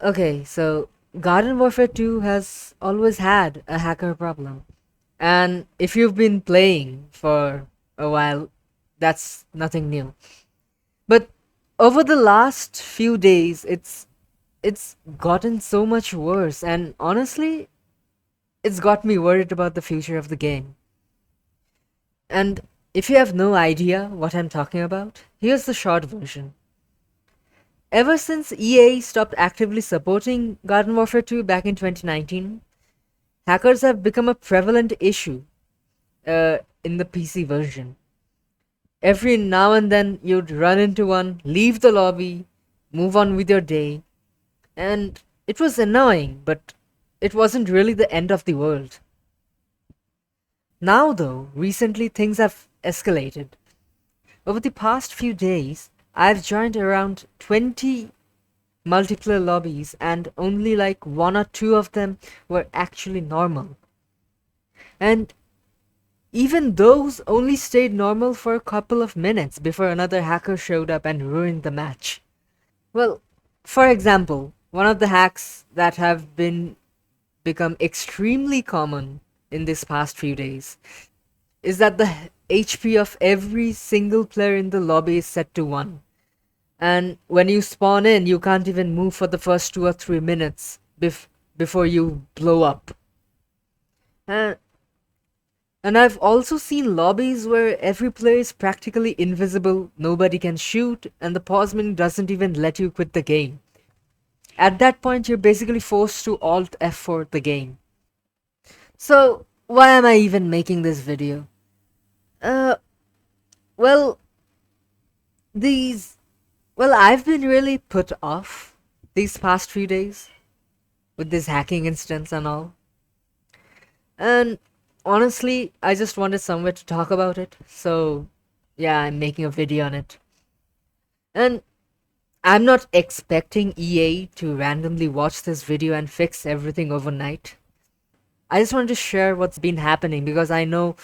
Okay, so Garden Warfare 2 has always had a hacker problem. And if you've been playing for a while, that's nothing new. But over the last few days, it's gotten so much worse, and honestly, it's got me worried about the future of the game. And if you have no idea what I'm talking about, here's the short version. Ever since EA stopped actively supporting Garden Warfare 2 back in 2019, hackers have become a prevalent issue in the PC version. Every now and then you'd run into one, leave the lobby, move on with your day, and it was annoying, but it wasn't really the end of the world. Now, though, recently things have escalated. Over the past few days, I've joined around 20 multiplayer lobbies, and only like one or two of them were actually normal. And even those only stayed normal for a couple of minutes before another hacker showed up and ruined the match. Well, for example, one of the hacks that have been become extremely common in this past few days is that the HP of every single player in the lobby is set to 1. And when you spawn in, you can't even move for the first 2 or 3 minutes before you blow up. And, and I've also seen lobbies where every player is practically invisible, nobody can shoot, and the pause menu doesn't even let you quit the game. At that point, you're basically forced to Alt F4 the game. So, why am I even making this video? Uh, well, these. Well, I've been really put off these past few days with this hacking instance and all. And honestly, I just wanted somewhere to talk about it. So, yeah, I'm making a video on it. And I'm not expecting EA to randomly watch this video and fix everything overnight. I just wanted to share what's been happening because I know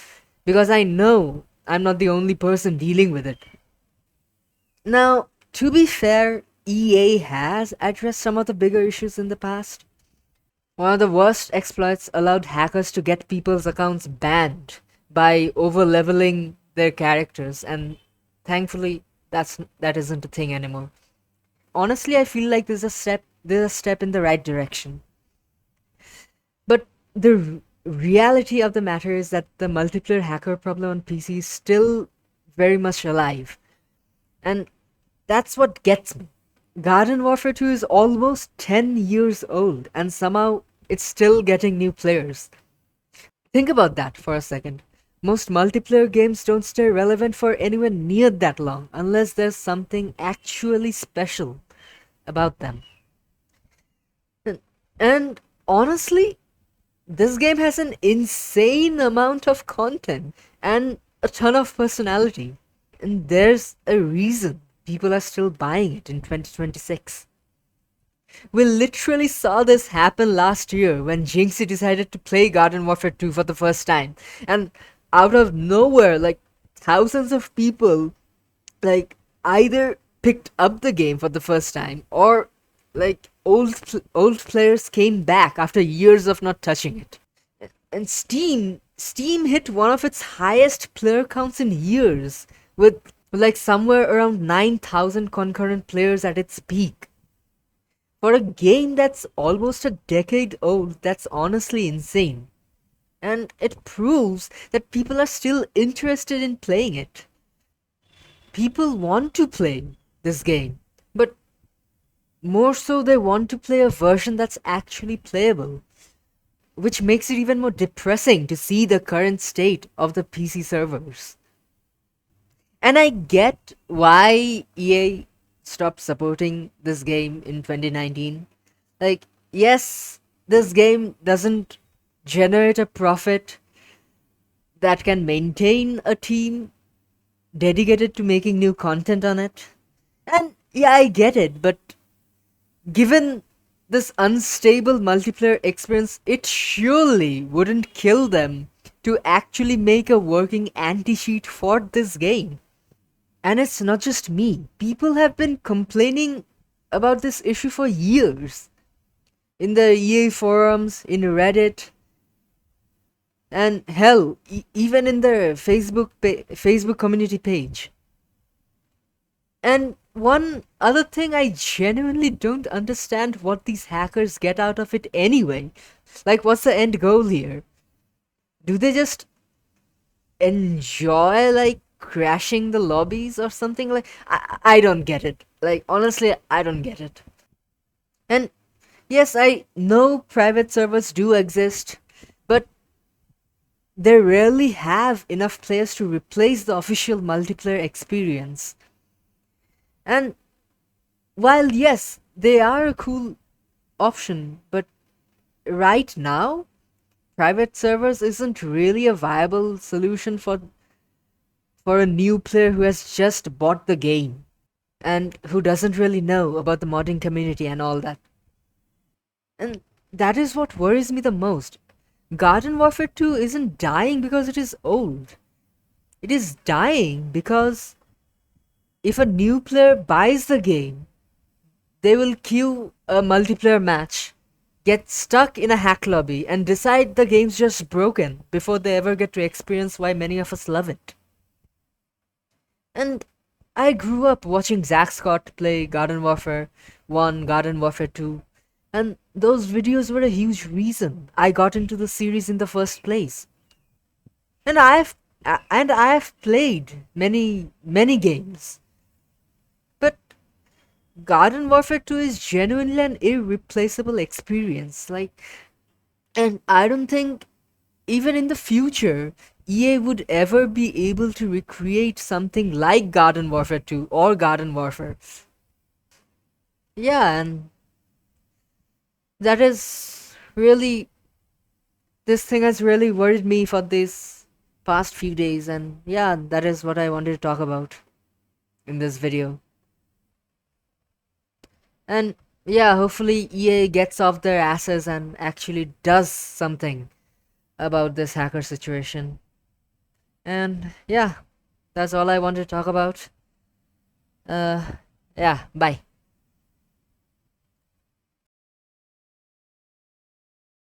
I'm not the only person dealing with it. Now, to be fair, EA has addressed some of the bigger issues in the past. One of the worst exploits allowed hackers to get people's accounts banned by overleveling their characters, and thankfully that isn't a thing anymore. Honestly, I feel like there's a step in the right direction. But the reality of the matter is that the multiplayer hacker problem on PC is still very much alive. And that's what gets me. Garden Warfare 2 is almost 10 years old, and somehow it's still getting new players. Think about that for a second. Most multiplayer games don't stay relevant for anywhere near that long unless there's something actually special about them. And honestly, this game has an insane amount of content and a ton of personality. And there's a reason people are still buying it in 2026. We literally saw this happen last year when Jinxie decided to play Garden Warfare 2 for the first time. And out of nowhere, like thousands of people like either picked up the game for the first time or like old players came back after years of not touching it. And Steam hit one of its highest player counts in years with like somewhere around 9,000 concurrent players at its peak. For a game that's almost a decade old, that's honestly insane. And it proves that people are still interested in playing it. People want to play this game, but more so they want to play a version that's actually playable, which makes it even more depressing to see the current state of the PC servers. And I get why EA stopped supporting this game in 2019. Like, yes, this game doesn't generate a profit that can maintain a team dedicated to making new content on it. And yeah, I get it, but given this unstable multiplayer experience, it surely wouldn't kill them to actually make a working anti cheat for this game. And it's not just me. People have been complaining about this issue for years. in the EA forums, in Reddit, and hell, even in the Facebook community page. And one other thing, I genuinely don't understand what these hackers get out of it anyway. Like, what's the end goal here? Do they just enjoy, like, crashing the lobbies or something? Like, I don't get it. Like, honestly, I don't get it. And yes, I know private servers do exist, but they rarely have enough players to replace the official multiplayer experience. And while yes, they are a cool option, but right now, private servers isn't really a viable solution for a new player who has just bought the game and who doesn't really know about the modding community and all that. And that is what worries me the most. Garden Warfare 2 isn't dying because it is old. It is dying because if a new player buys the game, they will queue a multiplayer match, get stuck in a hack lobby, and decide the game's just broken before they ever get to experience why many of us love it. And I grew up watching Zack Scott play Garden Warfare 1, Garden Warfare 2, and those videos were a huge reason I got into the series in the first place. And I've played many games. But Garden Warfare 2 is genuinely an irreplaceable experience. Like, and I don't think even in the future EA would ever be able to recreate something like Garden Warfare 2 or Garden Warfare. Yeah, and that is really, this thing has really worried me for these past few days, and yeah, that is what I wanted to talk about in this video. And yeah, hopefully EA gets off their asses and actually does something about this hacker situation. And yeah, that's all I wanted to talk about. Uh, yeah, bye.